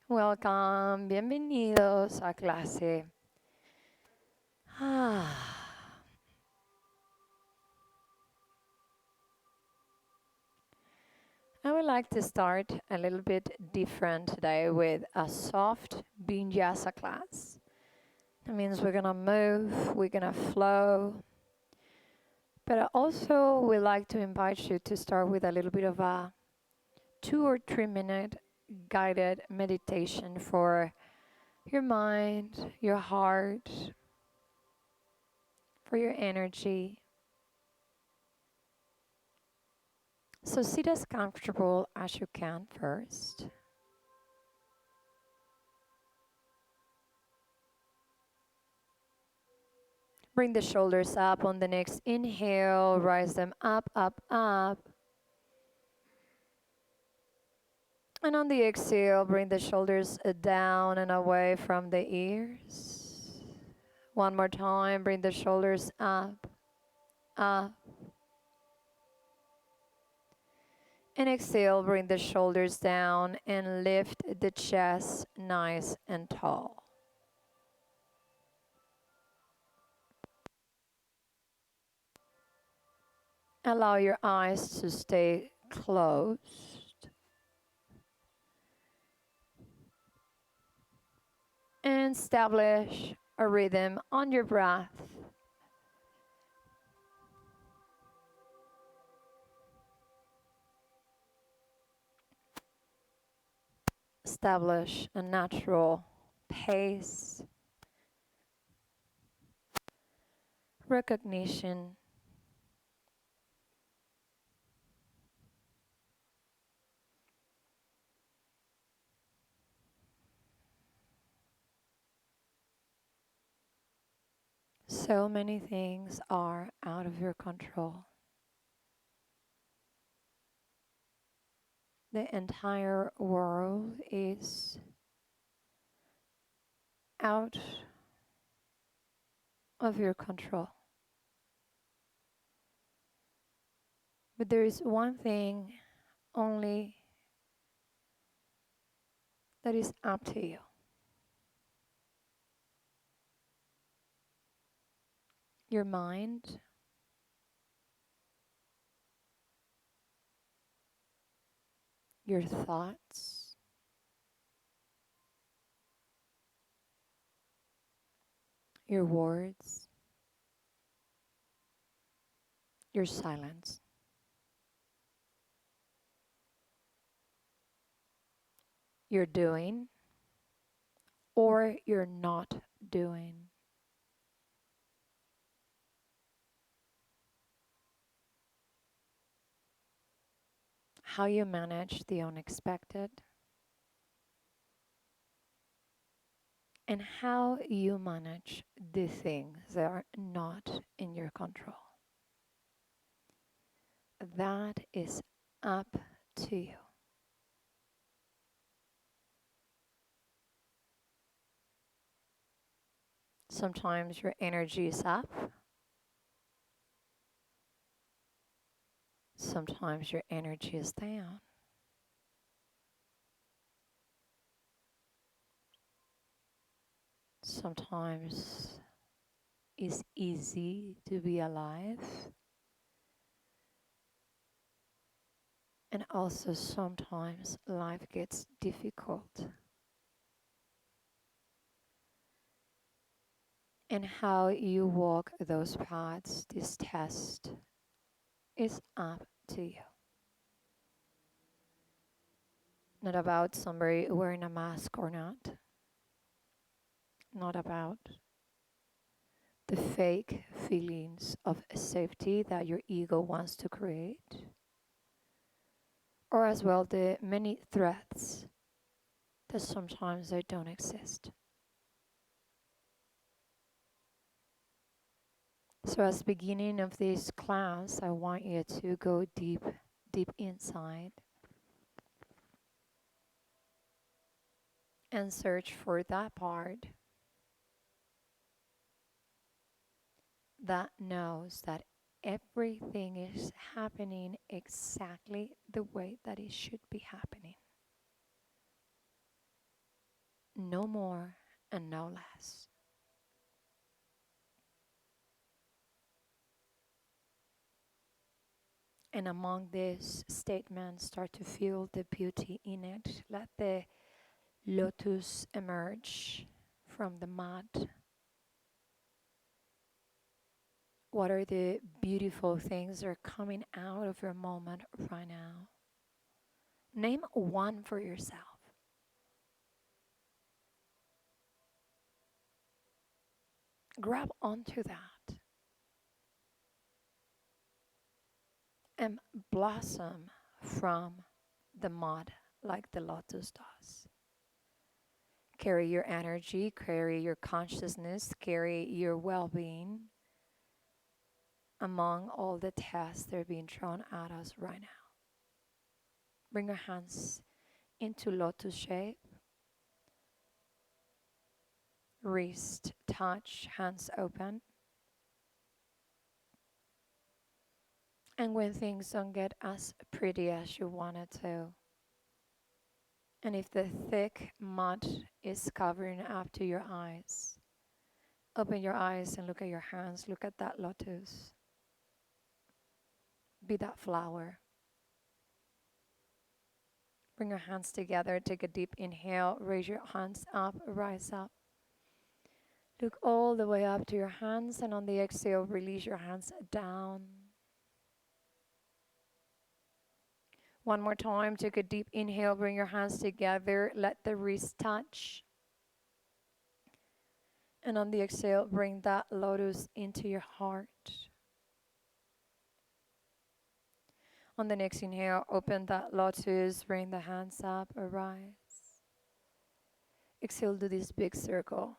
Welcome, bienvenidos a clase. I would like to start a little bit different today with a soft vinyasa class. That means we're gonna move, we're gonna flow, but I also would like to invite you to start with a little bit of a 2 or 3 minute guided meditation for your mind, your heart, for your energy. So sit as comfortable as you can first. Bring the shoulders up on the next inhale, rise them up, up, up. And on the exhale, bring the shoulders down and away from the ears. One more time, bring the shoulders up, up. And exhale, bring the shoulders down and lift the chest nice and tall. Allow your eyes to stay closed. And establish a rhythm on your breath. Establish a natural pace, recognition, so many things are out of your control. The entire world is out of your control. But there is one thing only that is up to you. Your mind, your thoughts, your words, your silence. You're doing or you're not doing. How you manage the unexpected, and how you manage the things that are not in your control. That is up to you. Sometimes your energy is up. Sometimes your energy is down. Sometimes it's easy to be alive. And also sometimes life gets difficult. And how you walk those paths, this test, is up to you. Not about somebody wearing a mask or not. Not about the fake feelings of safety that your ego wants to create. Or as well the many threats that sometimes they don't exist. So as beginning of this class, I want you to go deep, deep inside and search for that part that knows that everything is happening exactly the way that it should be happening. no more and no less. And among these statements, start to feel the beauty in it. Let the lotus emerge from the mud. What are the beautiful things that are coming out of your moment right now? Name one for yourself. Grab onto that and blossom from the mud like the lotus does. Carry your energy, carry your consciousness, carry your well being among all the tests that are being thrown at us right now. Bring your hands into lotus shape. Wrist touch, hands open. And when things don't get as pretty as you want it to, and if the thick mud is covering up to your eyes, open your eyes and look at your hands. Look at that lotus. Be that flower. Bring your hands together. Take a deep inhale. Raise your hands up. Rise up. Look all the way up to your hands, and on the exhale, release your hands down. One more time. Take a deep inhale. Bring your hands together. Let the wrist touch. And on the exhale, bring that lotus into your heart. On the next inhale, open that lotus. Bring the hands up. Arise. Exhale, do this big circle.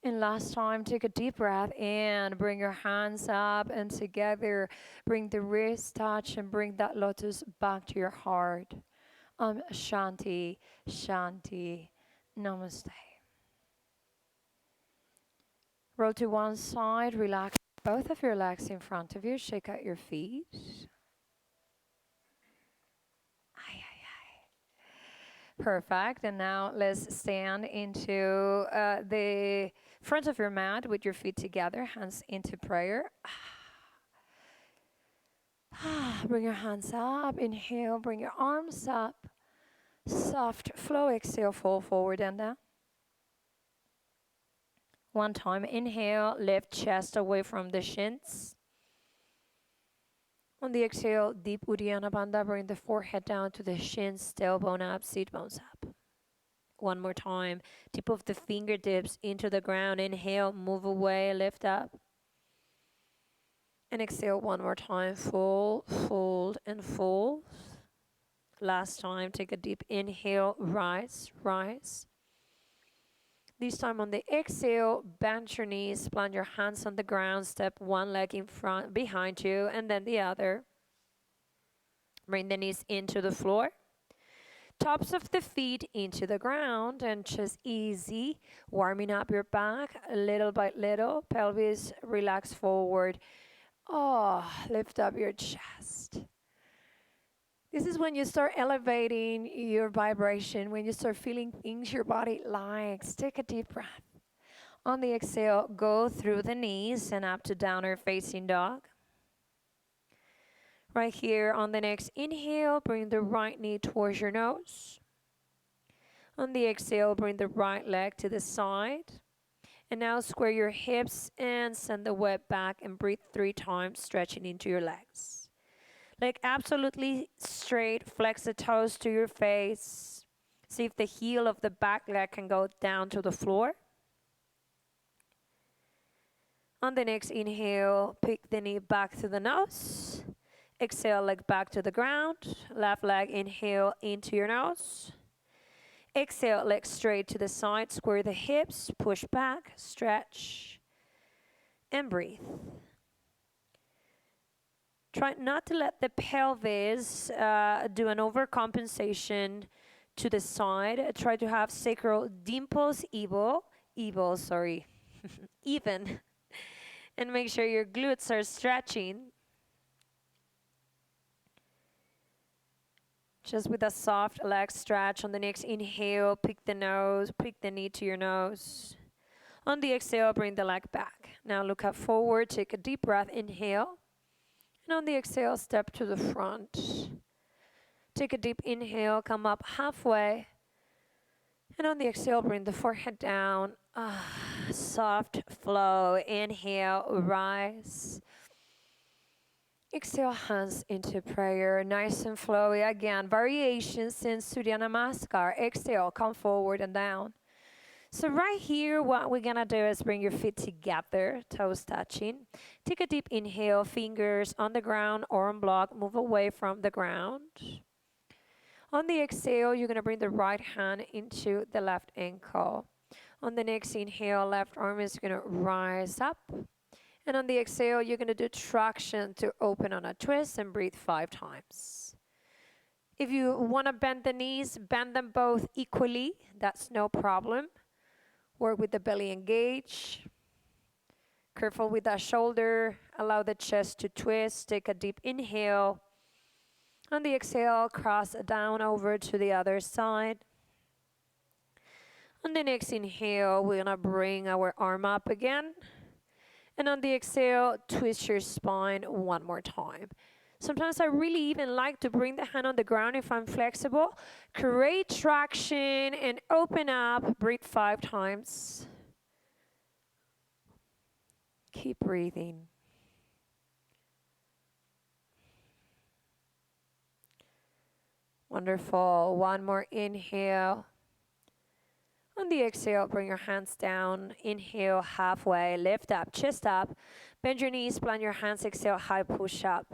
And last time, take a deep breath in. Bring your hands up and together. Bring the wrist touch and bring that lotus back to your heart. Shanti, Shanti, Namaste. Roll to one side. Relax both of your legs in front of you. Shake out your feet. Perfect. And now let's stand into the front of your mat with your feet together, hands into prayer. Bring your hands up. Inhale. Bring your arms up. Soft flow. Exhale. Fall forward and down. One time. Inhale. Lift chest away from the shins. On the exhale, deep Uddiyana Bandha. Bring the forehead down to the shins. Tailbone up. Seat bones up. One more time. Tip of the fingertips into the ground. Inhale, move away, lift up. And exhale one more time. Fold, fold, and fold. Last time, take a deep inhale, rise, rise. This time on the exhale, bend your knees, plant your hands on the ground, step one leg in front, behind you, and then the other. Bring the knees into the floor. Tops of the feet into the ground, and just easy, warming up your back little by little. Pelvis relax forward. Lift up your chest. This is when you start elevating your vibration, when you start feeling things your body likes. Take a deep breath. On the exhale, go through the knees and up to downward facing dog. Right here on the next inhale, bring the right knee towards your nose. On the exhale, bring the right leg to the side. And now square your hips and send the weight back and breathe 3 times, stretching into your legs. Leg absolutely straight, flex the toes to your face. See if the heel of the back leg can go down to the floor. On the next inhale, pick the knee back to the nose. Exhale, leg back to the ground. Left leg, inhale into your nose. Exhale, leg straight to the side. Square the hips, push back, stretch, and breathe. Try not to let the pelvis do an overcompensation to the side. Try to have sacral dimples even. And make sure your glutes are stretching. Just with a soft leg stretch. On the next inhale, pick the knee to your nose. On the exhale, bring the leg back. Now look up forward, take a deep breath, inhale. And on the exhale, step to the front. Take a deep inhale, come up halfway. And on the exhale, bring the forehead down. Soft flow. Inhale, rise. Exhale, hands into prayer. Nice and flowy. Again, variations in Surya Namaskar. Exhale, come forward and down. So right here, what we're going to do is bring your feet together, toes touching. Take a deep inhale, fingers on the ground or on block. Move away from the ground. On the exhale, you're going to bring the right hand into the left ankle. On the next inhale, left arm is going to rise up. And on the exhale, you're going to do traction to open on a twist and breathe 5 times. If you want to bend the knees, bend them both equally. That's no problem. Work with the belly engaged. Careful with that shoulder. Allow the chest to twist. Take a deep inhale. On the exhale, cross down over to the other side. On the next inhale, we're going to bring our arm up again. And on the exhale, twist your spine one more time. Sometimes I really even like to bring the hand on the ground if I'm flexible. Create traction and open up. Breathe 5 times. Keep breathing. Wonderful. One more inhale. On the exhale, bring your hands down. Inhale, halfway. Lift up, chest up. Bend your knees, plant your hands. Exhale, high push up.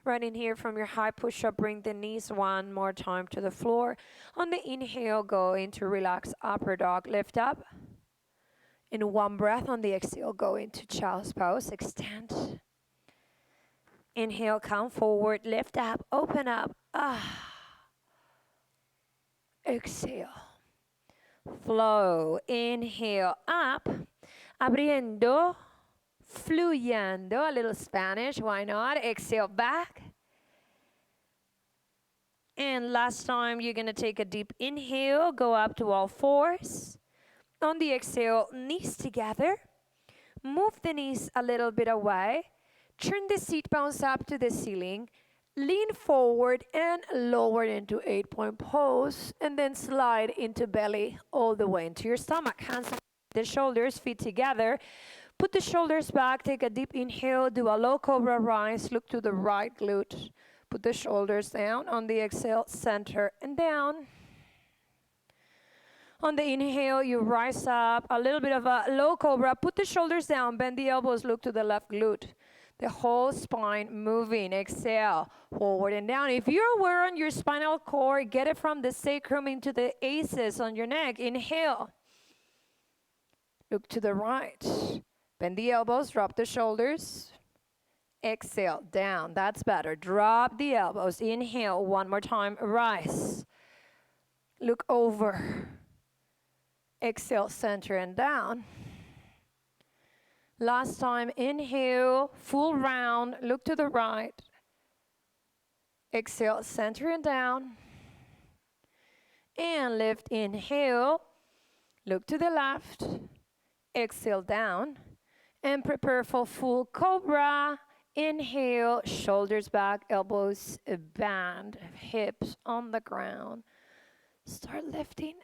Right in here from your high push up, bring the knees one more time to the floor. On the inhale, go into relaxed upper dog. Lift up. In one breath, on the exhale, go into child's pose. Extend. Inhale, come forward, lift up, open up. Exhale. Flow. Inhale, up. Abriendo. Fluyendo. A little Spanish, why not? Exhale, back. And last time, you're going to take a deep inhale, go up to all fours. On the exhale, knees together. Move the knees a little bit away. Turn the seat bones up to the ceiling. Lean forward and lower into 8-point pose. And then slide into belly all the way into your stomach. Hands on the shoulders, feet together. Put the shoulders back. Take a deep inhale. Do a low cobra rise. Look to the right glute. Put the shoulders down. On the exhale, center and down. On the inhale, you rise up. A little bit of a low cobra. Put the shoulders down. Bend the elbows. Look to the left glute. The whole spine moving. Exhale, forward and down. If you're aware on your spinal cord, get it from the sacrum into the aces on your neck. Inhale. Look to the right. Bend the elbows, drop the shoulders. Exhale, down. That's better. Drop the elbows. Inhale, one more time. Rise. Look over. Exhale, center and down. Last time, inhale, full round, look to the right. Exhale, center and down. And lift, inhale, look to the left. Exhale, down. And prepare for full cobra. Inhale, shoulders back, elbows bend, hips on the ground. Start lifting.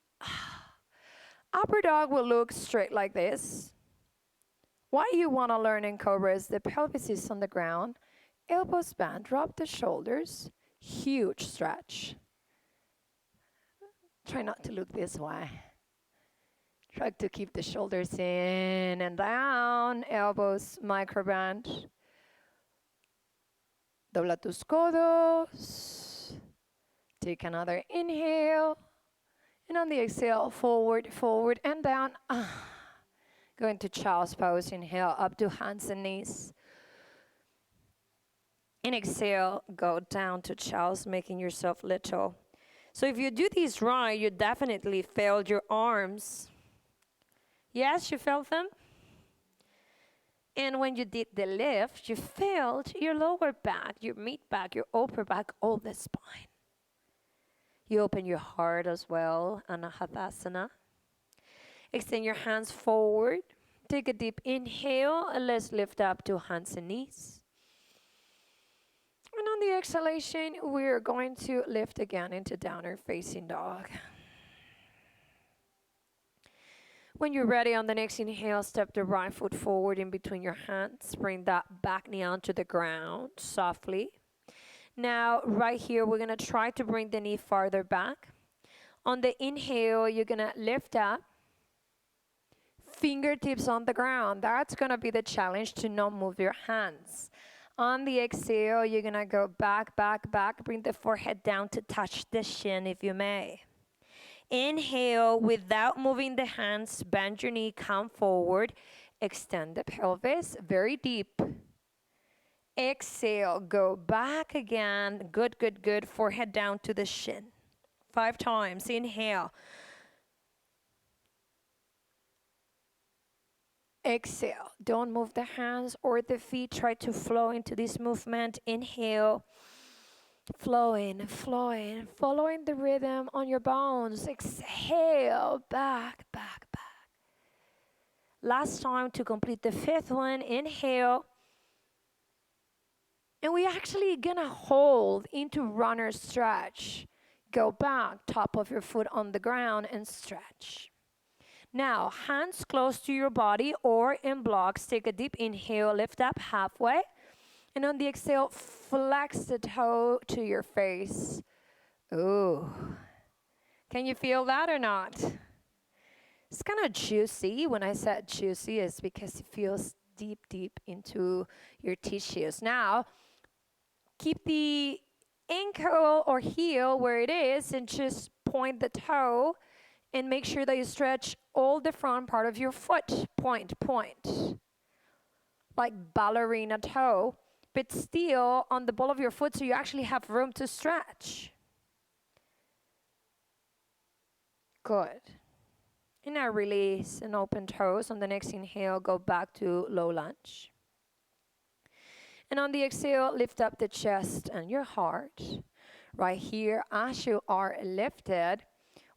Upper dog will look straight like this. What you want to learn in Cobra is the pelvis is on the ground, elbows bent, drop the shoulders, huge stretch. Try not to look this way. Try to keep the shoulders in and down, elbows micro bend. Dobla tus codos. Take another inhale. And on the exhale, forward, forward, and down. Go into child's pose. Inhale, up to hands and knees. And exhale, go down to child's, making yourself little. So if you do these right, you definitely failed your arms. Yes, you felt them? And when you did the lift, you felt your lower back, your mid back, your upper back, all the spine. You open your heart as well, Anahadasana. Extend your hands forward. Take a deep inhale and let's lift up to hands and knees. And on the exhalation, we're going to lift again into downward facing dog. When you're ready, on the next inhale, step the right foot forward in between your hands. Bring that back knee onto the ground softly. Now, right here, we're going to try to bring the knee farther back. On the inhale, you're going to lift up. Fingertips on the ground. That's going to be the challenge, to not move your hands. On the exhale, you're going to go back, back, back. Bring the forehead down to touch the shin if you may. Inhale without moving the hands. Bend your knee, come forward. Extend the pelvis very deep. Exhale, go back again. Good, good, good. Forehead down to the shin. 5 times. Inhale. Exhale. Don't move the hands or the feet. Try to flow into this movement. Inhale. Flowing, flowing, following the rhythm on your bones. Exhale, back, back, back. Last time to complete the 5th one. Inhale. And we actually gonna hold into runner stretch. Go back, top of your foot on the ground and stretch. Now, hands close to your body or in blocks. Take a deep inhale, lift up halfway. And on the exhale, flex the toe to your face. Ooh. Can you feel that or not? It's kind of juicy. When I said juicy, it's because it feels deep, deep into your tissues. Now, keep the ankle or heel where it is and just point the toe and make sure that you stretch all the front part of your foot. Point, point. Like ballerina toe. But still on the ball of your foot so you actually have room to stretch. Good. And now release and open toes. On the next inhale, go back to low lunge. And on the exhale, lift up the chest and your heart. Right here, as you are lifted,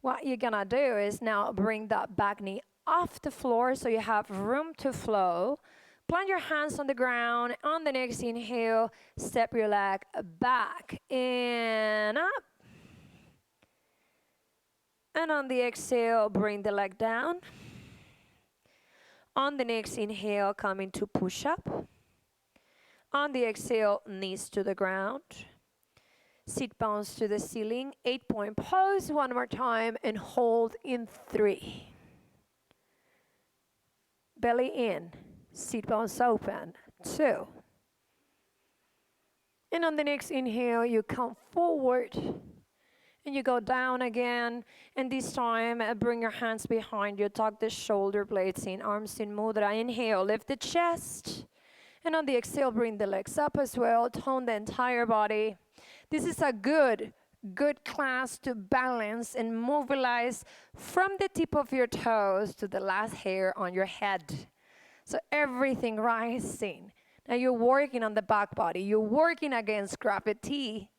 what you're gonna do is now bring that back knee off the floor so you have room to flow. Plant your hands on the ground. On the next inhale, step your leg back and up. And on the exhale, bring the leg down. On the next inhale, come into push-up. On the exhale, knees to the ground. Sit bones to the ceiling. 8-point pose. One more time and hold in 3. Belly in. Sit bones open. 2. And on the next inhale, you come forward and you go down again. And this time, bring your hands behind you. Tuck the shoulder blades in. Arms in mudra. Inhale, lift the chest. And on the exhale, bring the legs up as well. Tone the entire body. This is a good class to balance and mobilize from the tip of your toes to the last hair on your head. So everything rising. Now you're working on the back body. You're working against gravity.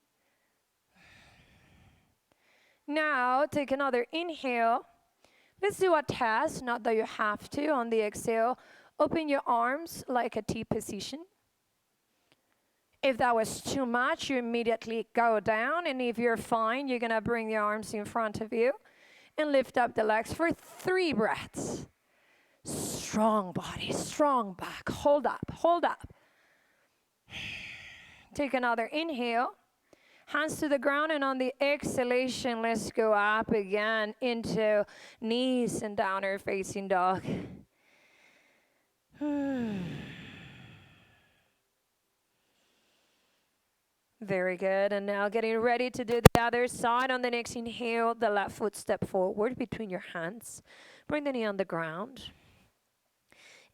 Now take another inhale. Let's do a test, not that you have to. On the exhale, open your arms like a T position. If that was too much, you immediately go down. And if you're fine, you're going to bring the arms in front of you and lift up the legs for 3 breaths. Strong body, strong back. Hold up, hold up. Take another inhale. Hands to the ground, and on the exhalation, let's go up again into knees and downward facing dog. Very good. And now getting ready to do the other side. On the next inhale, the left foot step forward between your hands. Bring the knee on the ground.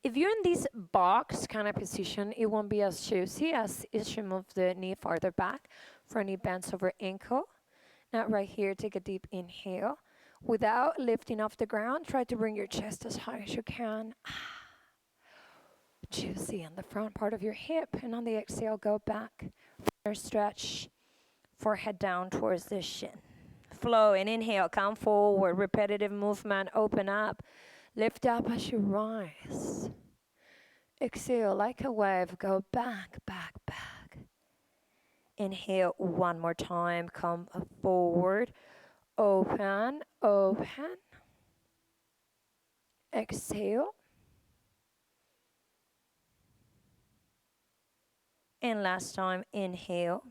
If you're in this box kind of position, it won't be as juicy as if you move the knee farther back. Front knee bends over ankle. Now right here, take a deep inhale. Without lifting off the ground, try to bring your chest as high as you can. juicy on the front part of your hip. And on the exhale, go back. Stretch, forehead down towards the shin. Flow and inhale, come forward, repetitive movement, open up, lift up as you rise. Exhale like a wave, go back, back, back. Inhale one more time, come forward, open, open. Exhale. And last time, inhale.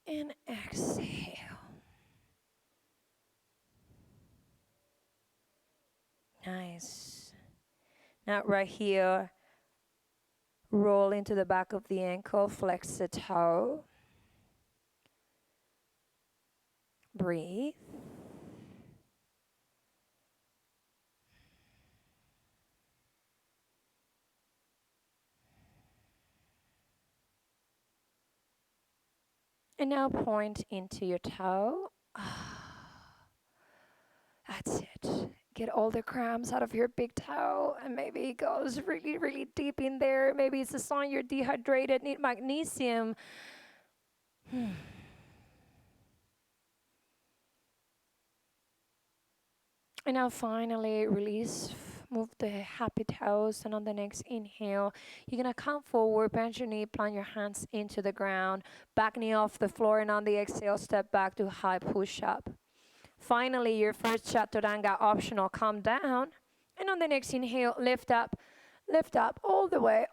And exhale. Nice. Now right here, roll into the back of the ankle, flex the toe. Breathe. And now point into your toe. That's it. Get all the cramps out of your big toe, and maybe it goes really, really deep in there. Maybe it's a sign you're dehydrated, need magnesium. And now finally release, move the happy toes, and on the next inhale, you're gonna come forward, bend your knee, plant your hands into the ground, back knee off the floor, and on the exhale, step back to high push-up. Finally, your first chaturanga optional, come down. And on the next inhale, lift up, all the way,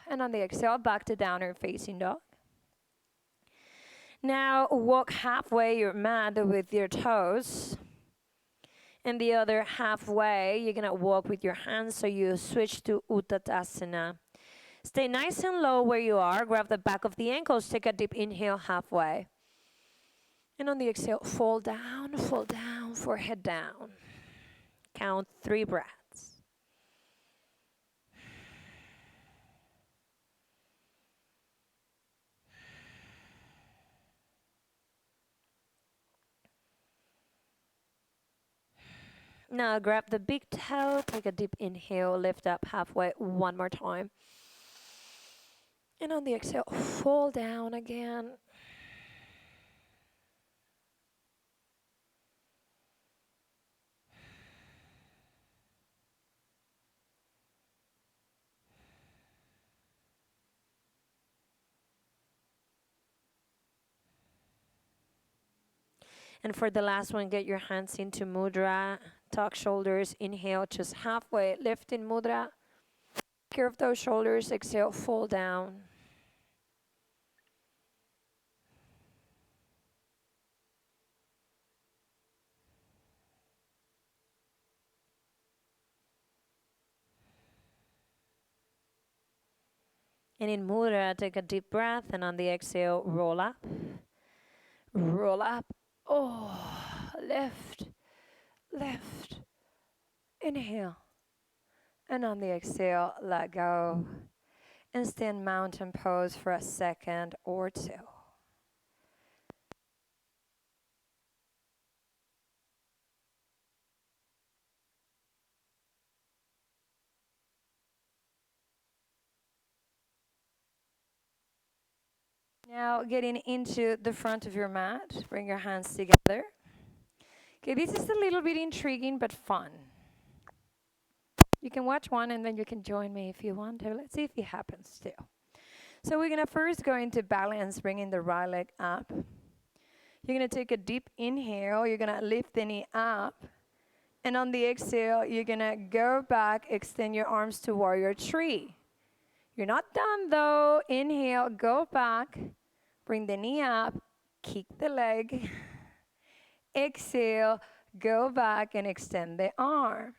And on the exhale, back to downward facing dog. Now, walk halfway your mat with your toes. And the other halfway, you're going to walk with your hands, so you switch to Uttanasana. Stay nice and low where you are. Grab the back of the ankles. Take a deep inhale halfway. And on the exhale, fall down, forehead down. Count 3 breaths. Now grab the big toe, take a deep inhale, lift up halfway one more time. And on the exhale, fall down again. And for the last one, get your hands into mudra, tuck shoulders, inhale, just halfway, lift in mudra. Take care of those shoulders, exhale, fall down. And in mudra, take a deep breath, and on the exhale, roll up. Roll up. Lift. Inhale. And on the exhale, let go. And stand mountain pose for a second or two. Now getting into the front of your mat, bring your hands together. Okay, this is a little bit intriguing but fun. You can watch one and then you can join me if you want to. Let's see if it happens too. So we're gonna first go into balance, bringing the right leg up. You're gonna take a deep inhale, you're gonna lift the knee up. And on the exhale, you're gonna go back, extend your arms to warrior tree. You're not done though. Inhale, go back, bring the knee up, kick the leg. Exhale, go back and extend the arm.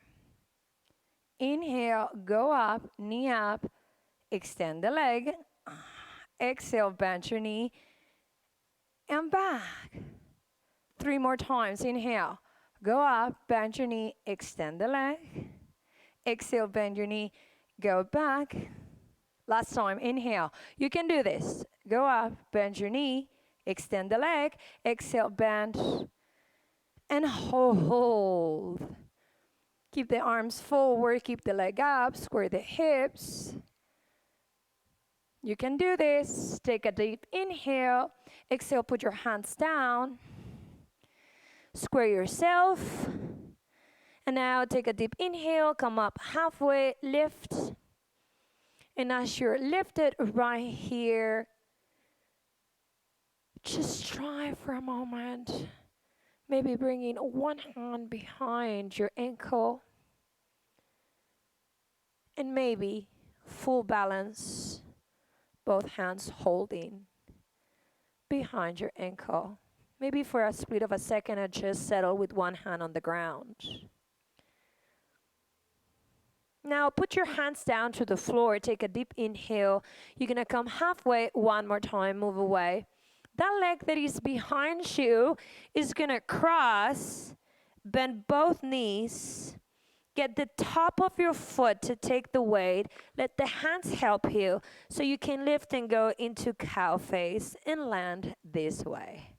Inhale, go up, knee up, extend the leg. Exhale, bend your knee and back. 3 more times. Inhale, go up, bend your knee, extend the leg. Exhale, bend your knee, go back. Last time, inhale. You can do this. Go up, bend your knee, extend the leg. Exhale, bend and hold. Keep the arms forward, keep the leg up, square the hips. You can do this. Take a deep inhale. Exhale, put your hands down. Square yourself. And now take a deep inhale, come up halfway, lift. And as you're lifted right here, just try for a moment. Maybe bringing one hand behind your ankle. And maybe full balance, both hands holding behind your ankle. Maybe for a split of a second, and just settle with one hand on the ground. Now put your hands down to the floor. Take a deep inhale. You're going to come halfway one more time. Move away. That leg that is behind you is going to cross. Bend both knees. Get the top of your foot to take the weight. Let the hands help you so you can lift and go into cow face and land this way.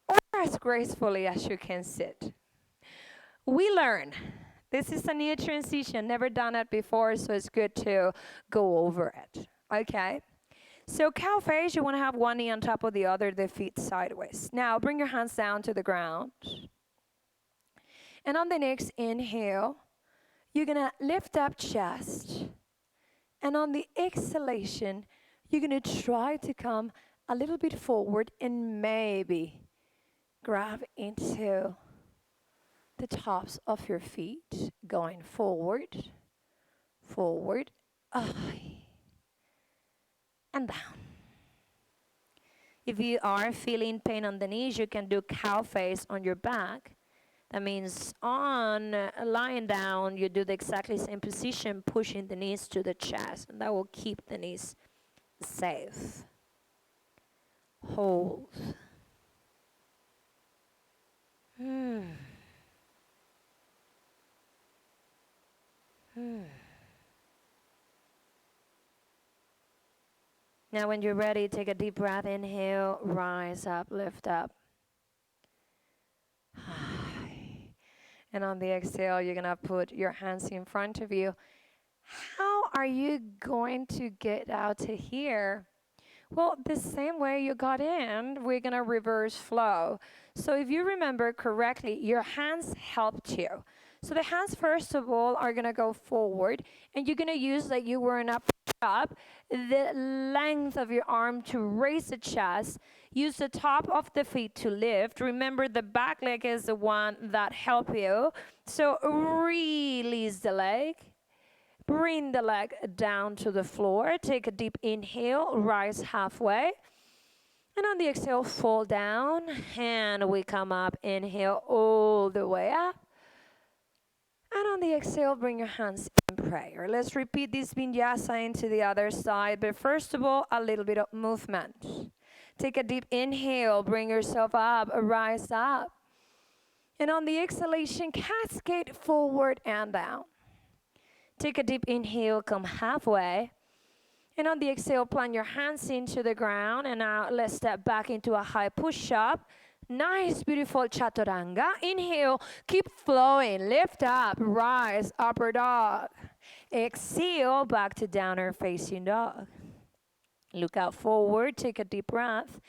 Or as gracefully as you can sit. We learn. This is a new transition, never done it before, so it's good to go over it. Okay? So cow face, you want to have one knee on top of the other, the feet sideways. Now bring your hands down to the ground. And on the next inhale, you're going to lift up chest. And on the exhalation, you're going to try to come a little bit forward and maybe grab into the tops of your feet, going forward, forward, and down. If you are feeling pain on the knees, you can do cow face on your back. That means on lying down, you do the exactly same position, pushing the knees to the chest, and that will keep the knees safe. Hold. Now when you're ready, take a deep breath, inhale, rise up, lift up. And on the exhale, you're going to put your hands in front of you. How are you going to get out to here? Well, the same way you got in, we're going to reverse flow. So if you remember correctly, your hands helped you. So the hands, first of all, are going to go forward, and you're going to use like you were in a push-up, the length of your arm to raise the chest. Use the top of the feet to lift. Remember, the back leg is the one that helps you. So release the leg. Bring the leg down to the floor. Take a deep inhale, rise halfway. And on the exhale, fall down. And we come up, inhale all the way up. And on the exhale, bring your hands in prayer. Let's repeat this vinyasa into the other side. But first of all, a little bit of movement. Take a deep inhale, bring yourself up, rise up. And on the exhalation, cascade forward and down. Take a deep inhale, come halfway. And on the exhale, plant your hands into the ground. And now let's step back into a high push-up. Nice, beautiful chaturanga. Inhale, keep flowing. Lift up, rise, upper dog. Exhale, back to downward facing dog. Look out forward, take a deep breath.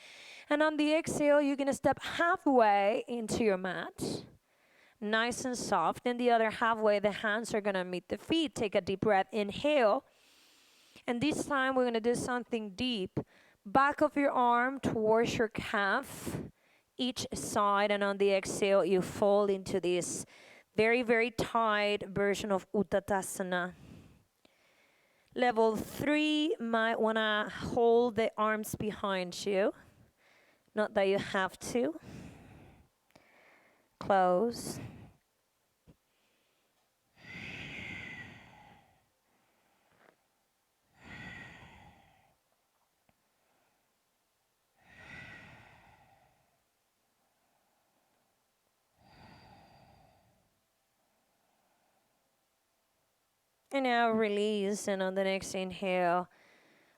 And on the exhale, you're going to step halfway into your mat. Nice and soft. And the other halfway, the hands are going to meet the feet. Take a deep breath, inhale. And this time, we're going to do something deep. Back of your arm towards your calf, each side. And on the exhale, you fall into this very, very tight version of Uttanasana. Level 3, might want to hold the arms behind you. Not that you have to. Close. And now release, and on the next inhale,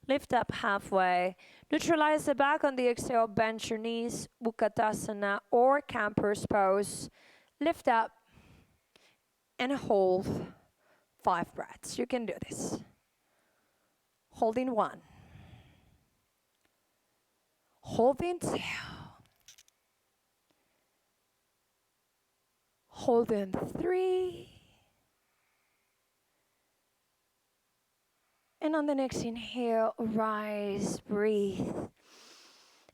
Lift up halfway. Neutralize the back on the exhale. Bend your knees. Utkatasana or camper's pose. Lift up and hold 5 breaths. You can do this. Holding 1. Holding 2. Holding 3. And on the next inhale, rise, breathe.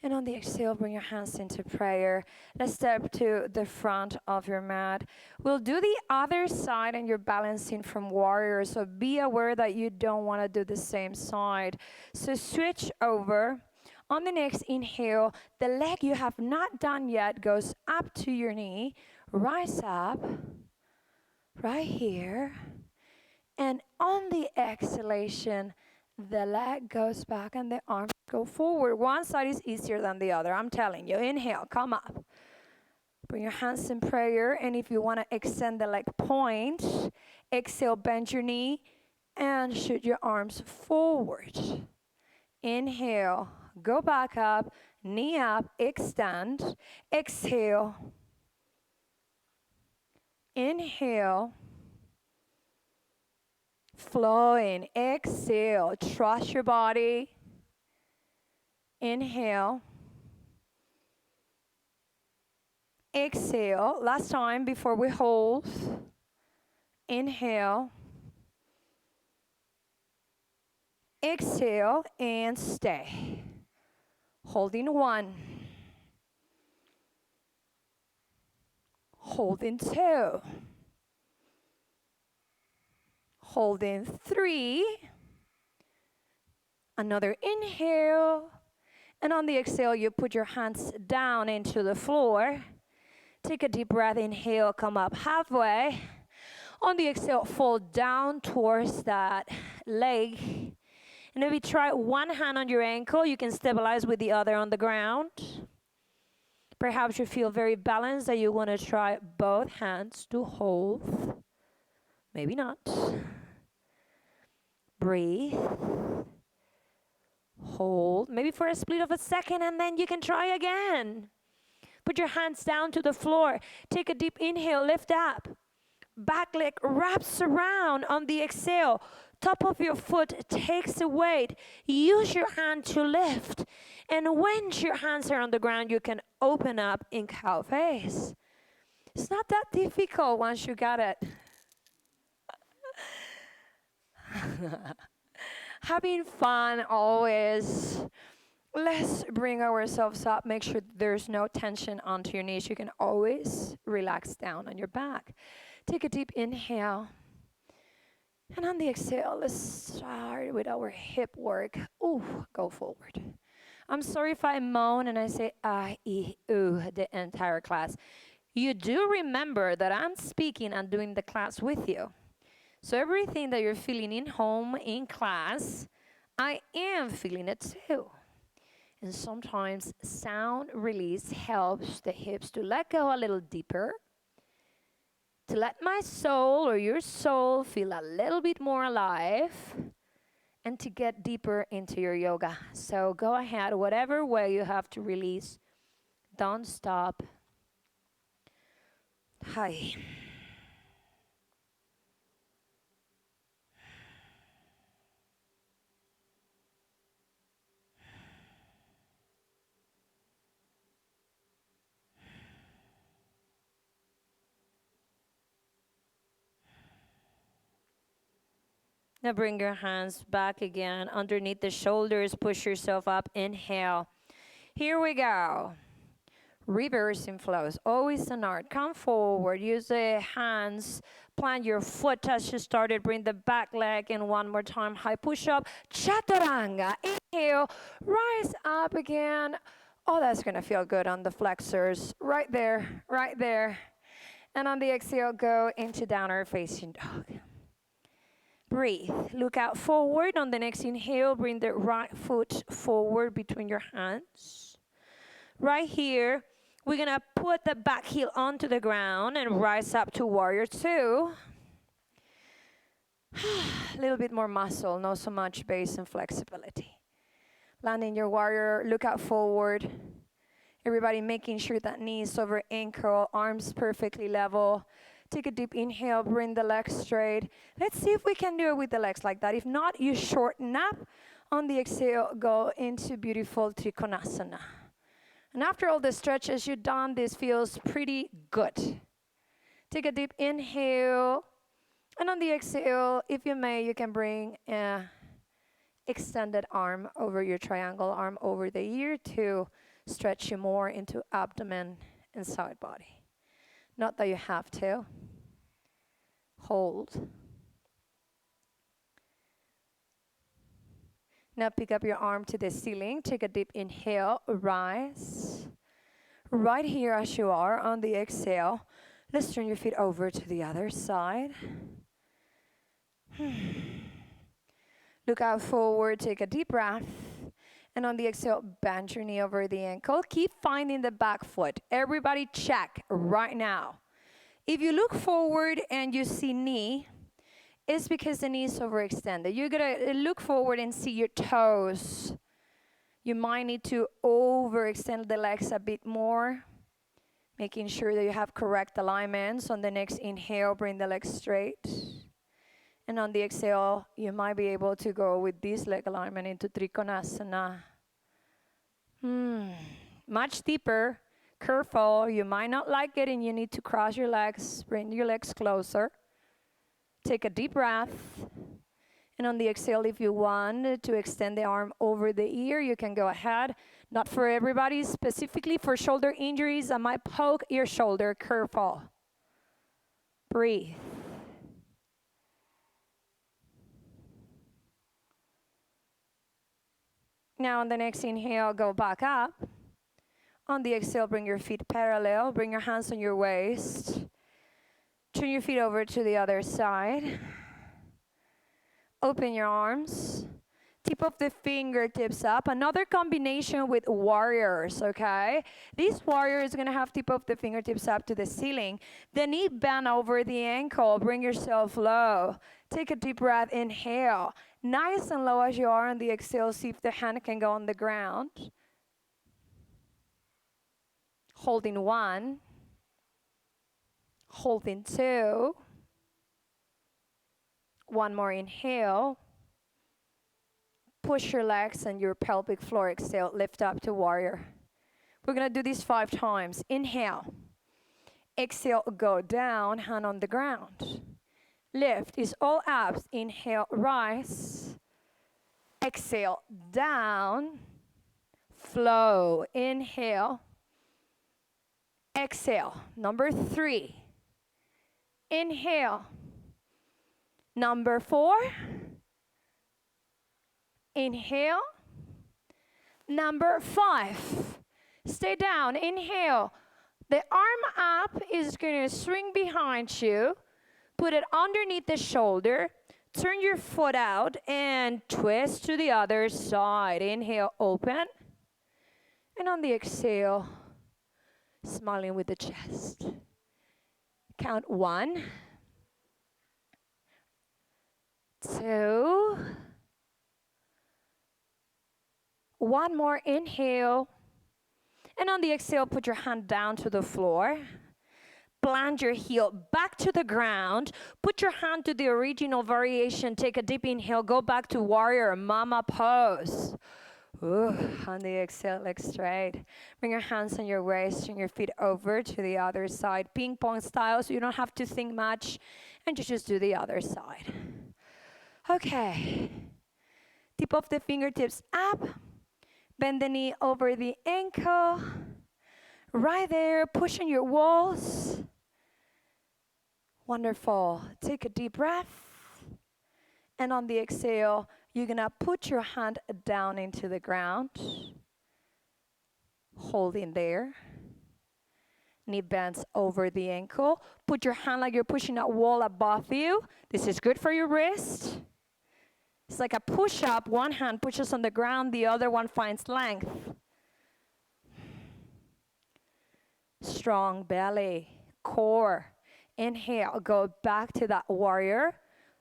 And on the exhale, bring your hands into prayer. Let's step to the front of your mat. We'll do the other side and you're balancing from warrior. So be aware that you don't want to do the same side. So switch over. On the next inhale, the leg you have not done yet goes up to your knee. Rise up, right here. And on the exhalation, the leg goes back and the arms go forward. One side is easier than the other, I'm telling you. Inhale, come up. Bring your hands in prayer. And if you want to extend the leg, point. Exhale, bend your knee and shoot your arms forward. Inhale, go back up, knee up, extend. Exhale. Inhale. Flowing. Exhale. Trust your body. Inhale. Exhale. Last time before we hold. Inhale. Exhale and stay. Holding 1. Holding 2. Holding 3. Another inhale. And on the exhale, you put your hands down into the floor. Take a deep breath. Inhale, come up halfway. On the exhale, fall down towards that leg. And maybe try one hand on your ankle. You can stabilize with the other on the ground. Perhaps you feel very balanced that you want to try both hands to hold. Maybe not. Breathe. Hold. Maybe for a split of a second and then you can try again. Put your hands down to the floor. Take a deep inhale. Lift up. Back leg wraps around on the exhale. Top of your foot takes the weight. Use your hand to lift. And once your hands are on the ground, you can open up in cow face. It's not that difficult once you got it. Having fun always. Let's bring ourselves up. Make sure there's no tension onto your knees. You can always relax down on your back. Take a deep inhale. And on the exhale, let's start with our hip work. Ooh, go forward. I'm sorry if I moan and I say ah, ee, ooh the entire class. You do remember that I'm speaking and doing the class with you. So everything that you're feeling in home, in class, I am feeling it too. And sometimes sound release helps the hips to let go a little deeper, to let my soul or your soul feel a little bit more alive, and to get deeper into your yoga. So go ahead, whatever way you have to release, don't stop. Hi. Now bring your hands back again underneath the shoulders. Push yourself up. Inhale. Here we go. Reversing flows. Always an art. Come forward. Use the hands. Plant your foot as you started. Bring the back leg in one more time. High push up. Chaturanga. Inhale. Rise up again. Oh, that's going to feel good on the flexors. Right there. Right there. And on the exhale, go into downward facing dog. Breathe. Look out forward. On the next inhale, bring the right foot forward between your hands. Right here, we're going to put the back heel onto the ground and rise up to warrior 2. A little bit more muscle, not so much base and flexibility. Landing your warrior, look out forward. Everybody making sure that knees over ankle, arms perfectly level. Take a deep inhale, bring the legs straight. Let's see if we can do it with the legs like that. If not, you shorten up. On the exhale, go into beautiful Trikonasana. And after all the stretches you've done, this feels pretty good. Take a deep inhale. And on the exhale, if you may, you can bring an extended arm over your triangle, arm over the ear to stretch you more into abdomen and side body. Not that you have to. Hold. Now pick up your arm to the ceiling. Take a deep inhale. Rise. Right here as you are on the exhale, let's turn your feet over to the other side. Look out forward. Take a deep breath. And on the exhale, bend your knee over the ankle. Keep finding the back foot. Everybody check right now. If you look forward and you see knee, it's because the knee is overextended. You're going to look forward and see your toes. You might need to overextend the legs a bit more, making sure that you have correct alignments. On the next inhale, bring the legs straight. And on the exhale, you might be able to go with this leg alignment into Trikonasana. Much deeper. Careful. You might not like it and you need to cross your legs. Bring your legs closer. Take a deep breath. And on the exhale, if you want to extend the arm over the ear, you can go ahead. Not for everybody, specifically for shoulder injuries. I might poke your shoulder. Careful. Breathe. Now on the next inhale, go back up. On the exhale, bring your feet parallel. Bring your hands on your waist. Turn your feet over to the other side. Open your arms. Tip of the fingertips up. Another combination with warriors, okay? This warrior is going to have tip of the fingertips up to the ceiling. The knee bend over the ankle. Bring yourself low. Take a deep breath. Inhale. Nice and low as you are on the exhale. See if the hand can go on the ground. Holding 1. Holding 2. One more inhale. Push your legs and your pelvic floor. Exhale, lift up to warrior. We're going to do this 5 times. Inhale. Exhale, go down, hand on the ground. Lift is all abs. Inhale, rise. Exhale, down. Flow. Inhale. Exhale. Number 3. Inhale. Number 4. Inhale. Number 5. Stay down. Inhale. The arm up is going to swing behind you. Put it underneath the shoulder. Turn your foot out and twist to the other side. Inhale, open. And on the exhale, smiling with the chest. Count 1, 2. One more inhale. And on the exhale, put your hand down to the floor. Plant your heel back to the ground. Put your hand to the original variation. Take a deep inhale. Go back to warrior, mama pose. Ooh, on the exhale, legs straight. Bring your hands on your waist and your feet over to the other side. Ping pong style, so you don't have to think much. And you just do the other side. Okay. Tip of the fingertips up. Bend the knee over the ankle. Right there, pushing your walls. Wonderful. Take a deep breath. And on the exhale, you're going to put your hand down into the ground. Holding there. Knee bends over the ankle. Put your hand like you're pushing a wall above you. This is good for your wrist. It's like a push-up. One hand pushes on the ground, the other one finds length. Strong belly, core. Inhale, go back to that warrior.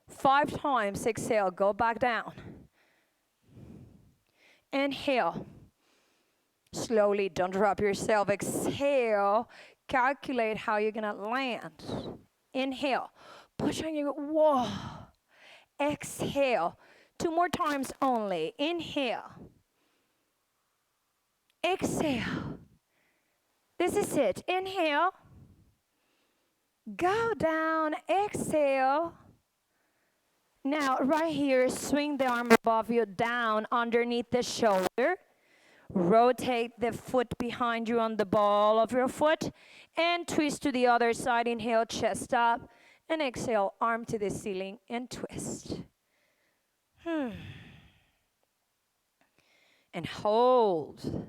5 times, exhale, go back down. Inhale. Slowly, don't drop yourself. Exhale. Calculate how you're gonna land. Inhale. Push on your, whoa. Exhale. 2 more times only. Inhale. Exhale. This is it. Inhale. Go down. Exhale. Now, right here, swing the arm above you down underneath the shoulder. Rotate the foot behind you on the ball of your foot and twist to the other side. Inhale, chest up, and exhale, arm to the ceiling and twist. And hold.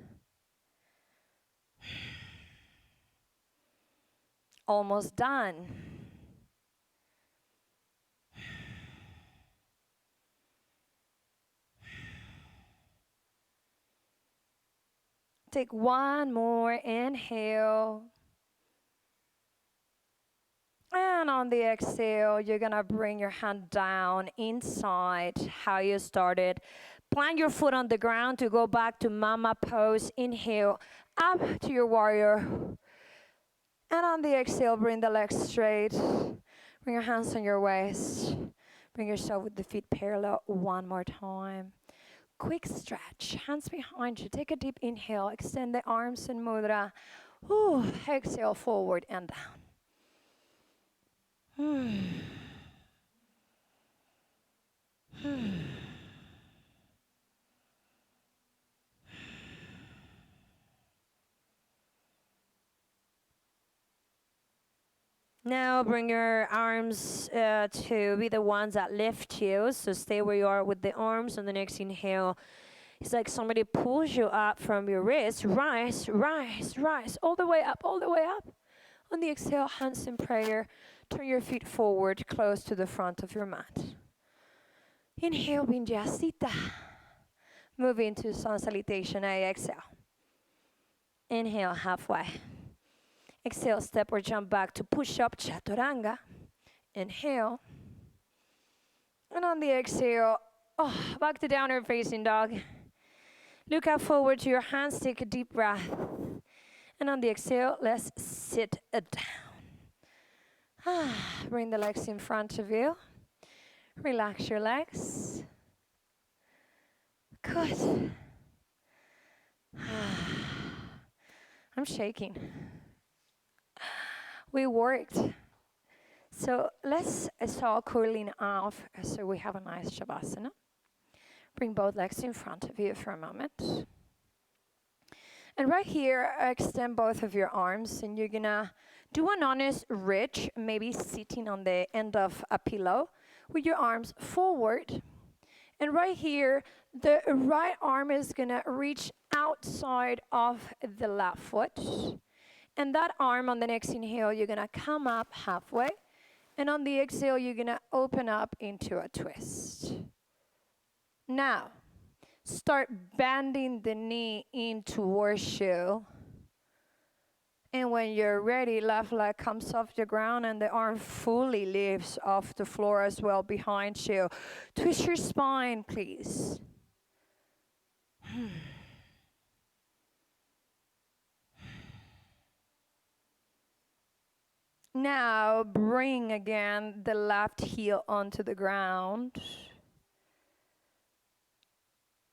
Almost done. Take one more inhale. And on the exhale, you're gonna bring your hand down inside how you started. Plant your foot on the ground to go back to mama pose. Inhale, up to your warrior. And on the exhale, bring the legs straight. Bring your hands on your waist. Bring yourself with the feet parallel one more time. Quick stretch, hands behind you. Take a deep inhale, extend the arms in mudra. Exhale, forward and down. Now bring your arms to be the ones that lift you. So stay where you are with the arms. On the next inhale, it's like somebody pulls you up from your wrist. Rise, rise, rise. All the way up, all the way up. On the exhale, hands in prayer. Turn your feet forward, close to the front of your mat. Inhale, Vinyasita. Move into sun salutation. Exhale. Inhale, halfway. Exhale, step or jump back to push-up chaturanga. Inhale. And on the exhale, back to downward facing dog. Look out forward to your hands, take a deep breath. And on the exhale, let's sit down. Bring the legs in front of you. Relax your legs. Good. I'm shaking. We worked. So let's start cooling off so we have a nice Shavasana. Bring both legs in front of you for a moment. And right here, extend both of your arms and you're gonna do an honest ridge, maybe sitting on the end of a pillow with your arms forward. And right here, the right arm is gonna reach outside of the left foot. And that arm on the next inhale, you're gonna come up halfway. And on the exhale, you're gonna open up into a twist. Now, start bending the knee in towards you. And when you're ready, left leg comes off the ground and the arm fully lifts off the floor as well behind you. Twist your spine, please. Now, bring again the left heel onto the ground.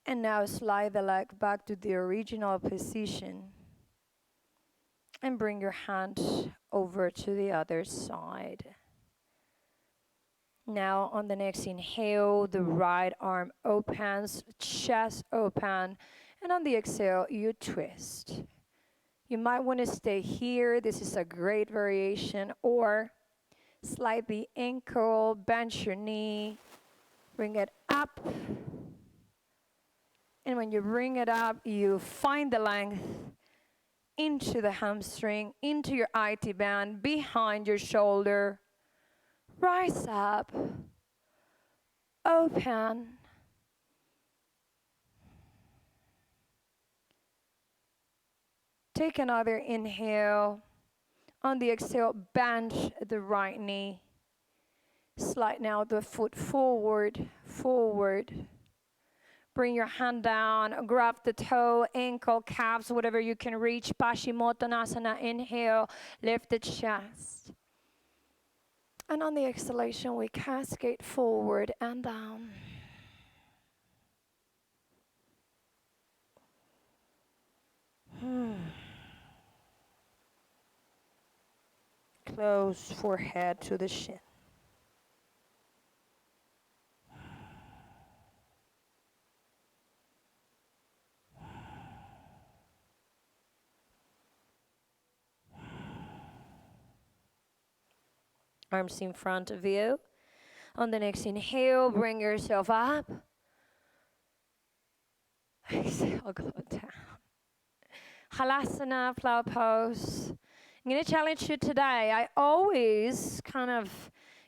And now slide the leg back to the original position. And bring your hand over to the other side. Now, on the next inhale, the right arm opens, chest open. And on the exhale, you twist. You might want to stay here. This is a great variation. Or slide the ankle, bend your knee, bring it up. And when you bring it up, you find the length into the hamstring, into your IT band, behind your shoulder. Rise up, open. Take another inhale. On the exhale, bend the right knee. Slide now the foot forward, forward. Bring your hand down, grab the toe, ankle, calves, whatever you can reach. Paschimottanasana, inhale, lift the chest. And on the exhalation, we cascade forward and down. Close forehead to the shin. Arms in front of you. On the next inhale, bring yourself up. Exhale, go down. Halasana, plow pose. I'm going to challenge you today. I always kind of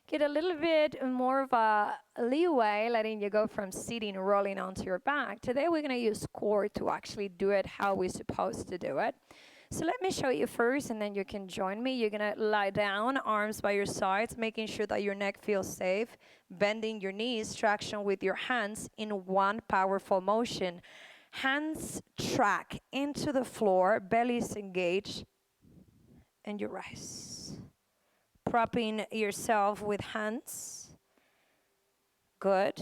get a little bit more of a leeway letting you go from sitting and rolling onto your back. Today we're going to use core to actually do it how we're supposed to do it. So let me show you first, and then you can join me. You're going to lie down, arms by your sides, making sure that your neck feels safe, bending your knees, traction with your hands in one powerful motion. Hands track into the floor, belly is engaged, and you rise. Propping yourself with hands. Good.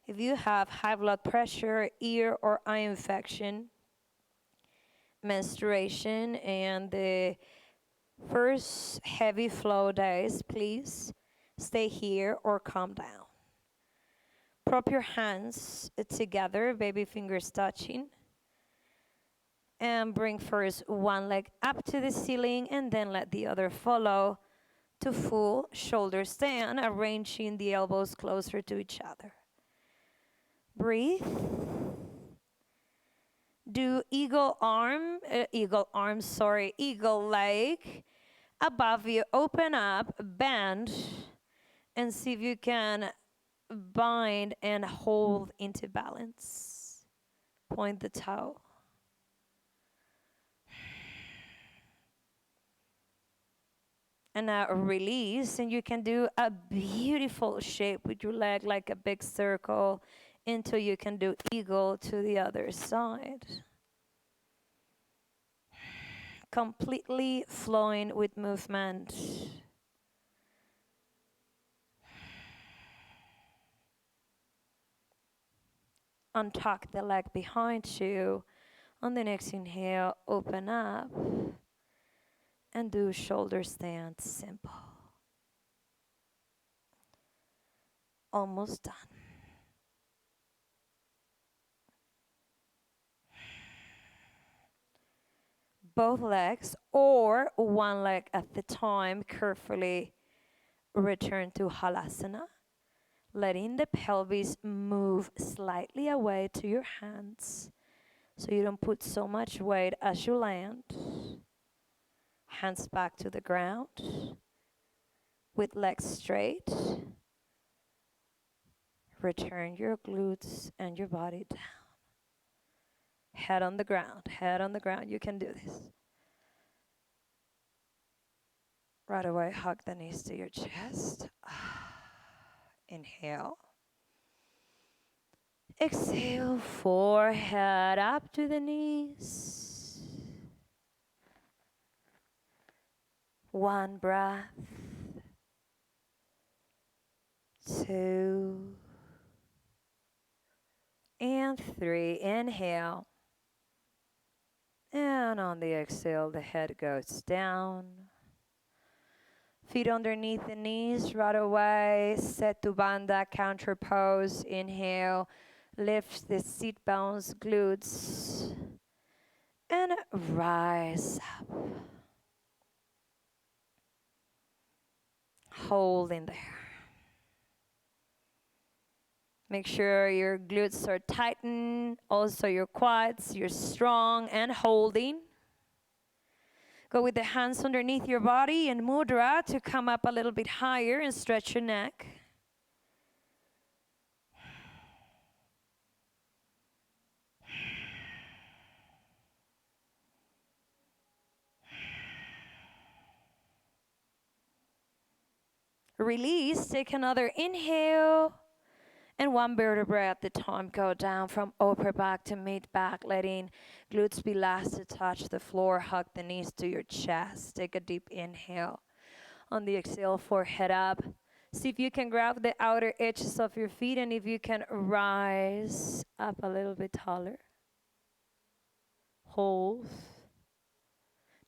If you have high blood pressure, ear or eye infection, menstruation, and the first heavy flow days, please stay here or calm down. Prop your hands together, baby fingers touching. And bring first one leg up to the ceiling and then let the other follow to full shoulder stand, arranging the elbows closer to each other. Breathe. Do eagle leg above you. Open up, bend, and see if you can bind and hold into balance. Point the toe. And now release, and you can do a beautiful shape with your leg like a big circle until you can do eagle to the other side. Completely flowing with movement. Untuck the leg behind you. On the next inhale, open up and do shoulder stand simple. Almost done. Both legs or one leg at the time, carefully return to Halasana, letting the pelvis move slightly away to your hands so you don't put so much weight as you land. Hands back to the ground with legs straight. Return your glutes and your body down. Head on the ground, head on the ground. You can do this. Right away, hug the knees to your chest. Inhale. Exhale, forehead up to the knees. One breath. 2 and 3. Inhale. And on the exhale, the head goes down. Feet underneath the knees, right away. Setu Bandha, counter pose. Inhale. Lift the sit bones, glutes. And rise up. Hold in there. Make sure your glutes are tightened, also your quads, you're strong and holding. Go with the hands underneath your body and mudra to come up a little bit higher and stretch your neck. Release. Take another inhale. And one vertebra at the time. Go down from upper back to mid back, letting glutes be last to touch the floor. Hug the knees to your chest. Take a deep inhale. On the exhale, forehead up. See if you can grab the outer edges of your feet, and if you can rise up a little bit taller. Hold.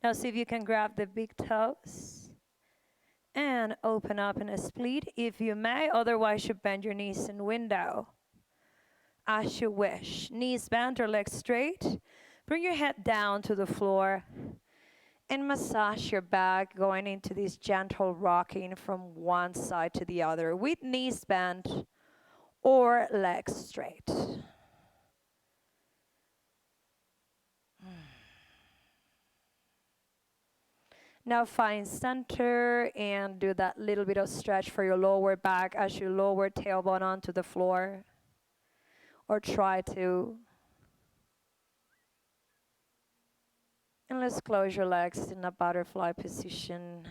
Now see if you can grab the big toes and open up in a split if you may. Otherwise, you bend your knees in window as you wish. Knees bent or legs straight. Bring your head down to the floor and massage your back, going into this gentle rocking from one side to the other with knees bent or legs straight. Now find center and do that little bit of stretch for your lower back as you lower tailbone onto the floor, or try to. And let's close your legs in a butterfly position.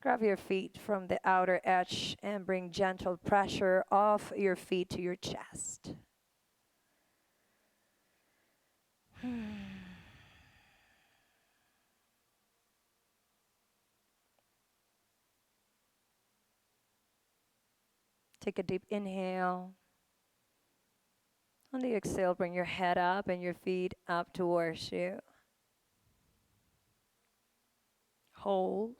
Grab your feet from the outer edge and bring gentle pressure off your feet to your chest. Take a deep inhale. On the exhale, bring your head up and your feet up towards you. Hold.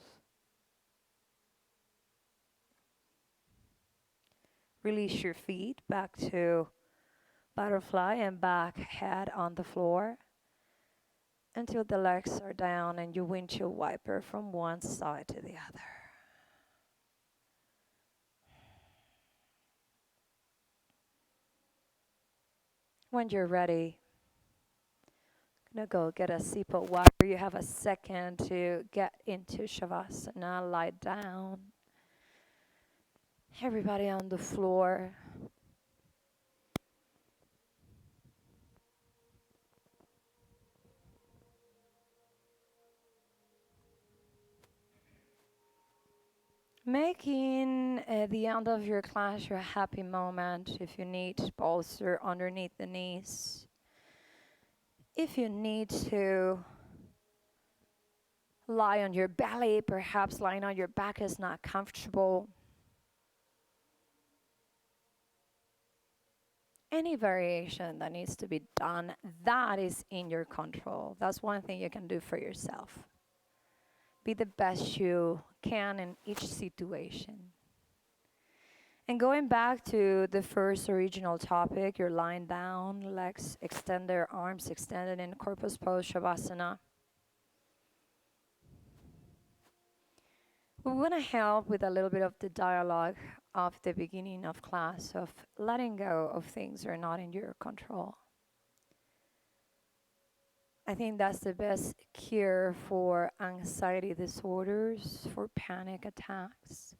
Release your feet back to butterfly and back head on the floor until the legs are down and you windshield wiper from one side to the other. When you're ready, gonna go get a sip of water. You have a second to get into Shavasana. Lie down. Everybody on the floor. Making the end of your class your happy moment. If you need bolster underneath the knees. If you need to lie on your belly, perhaps lying on your back is not comfortable. Any variation that needs to be done, that is in your control. That's one thing you can do for yourself. Be the best you can in each situation. And going back to the first original topic, you're lying down, legs extended, arms extended in corpus pose, Shavasana. We want to help with a little bit of the dialogue of the beginning of class, of letting go of things that are not in your control. I think that's the best cure for anxiety disorders, for panic attacks,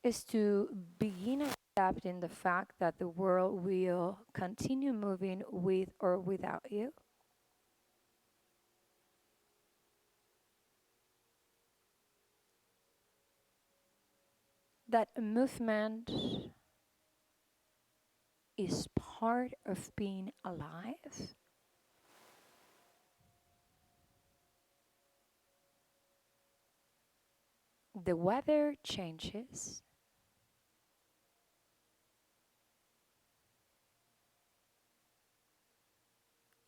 is to begin accepting the fact that the world will continue moving with or without you. That movement is part of being alive. The weather changes.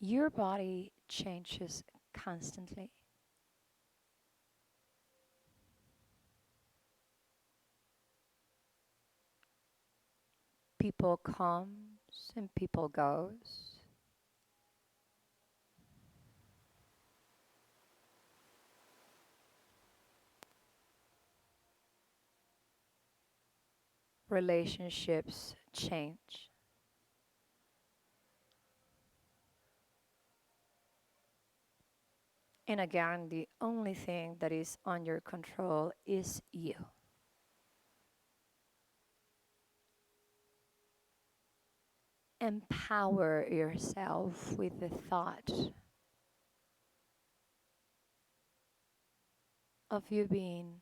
Your body changes constantly. People comes and people goes. Relationships change. And again, the only thing that is on your control is you. Empower yourself with the thought of you being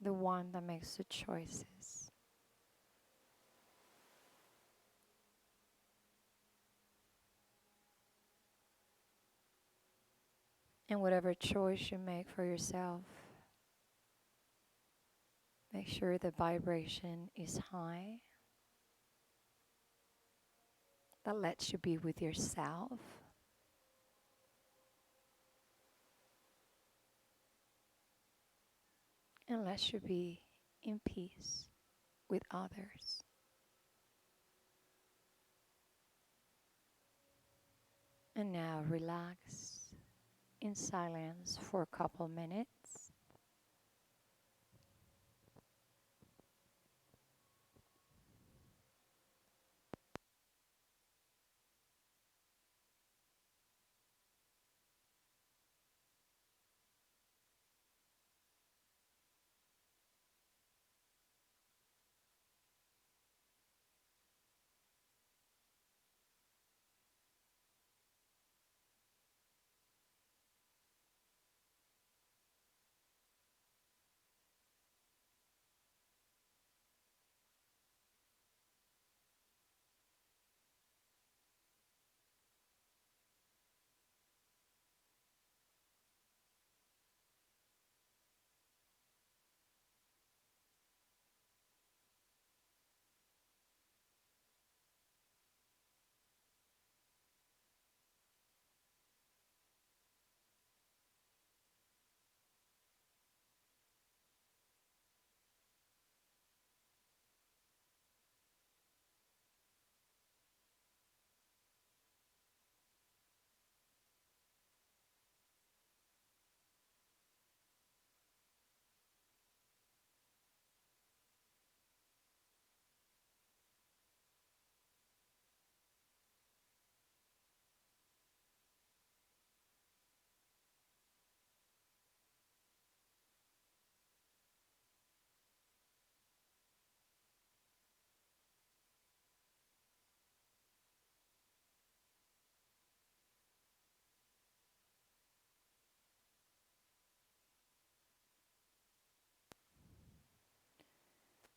the one that makes the choices. And whatever choice you make for yourself, make sure the vibration is high. That lets you be with yourself. And lets you be in peace with others. And now relax in silence for a couple minutes.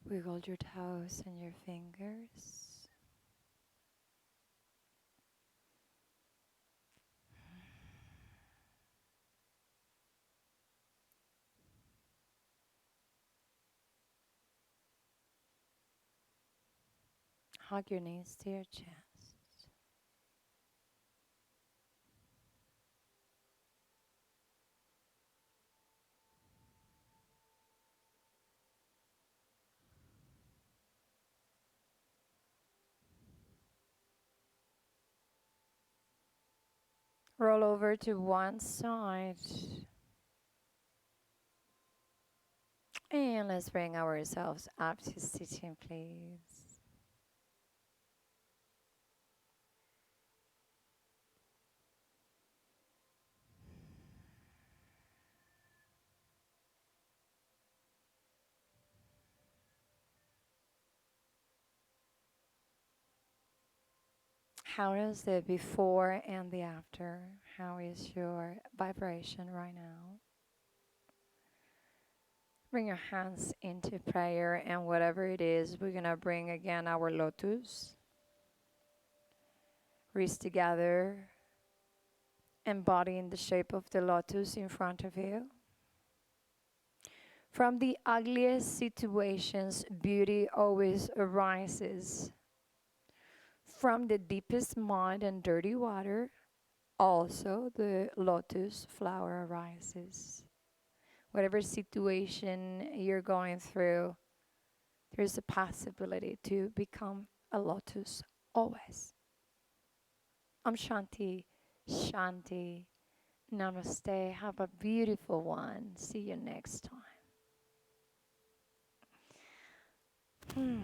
Wiggle your toes and your fingers. Hug your knees to your chest. Roll over to one side. And let's bring ourselves up to sitting, please. How is the before and the after? How is your vibration right now? Bring your hands into prayer, and whatever it is, we're going to bring again our lotus. Wrists together, embodying the shape of the lotus in front of you. From the ugliest situations, beauty always arises. From the deepest mud and dirty water, also the lotus flower arises. Whatever situation you're going through, there's a possibility to become a lotus always. Shanti, Shanti, Namaste. Have a beautiful one. See you next time.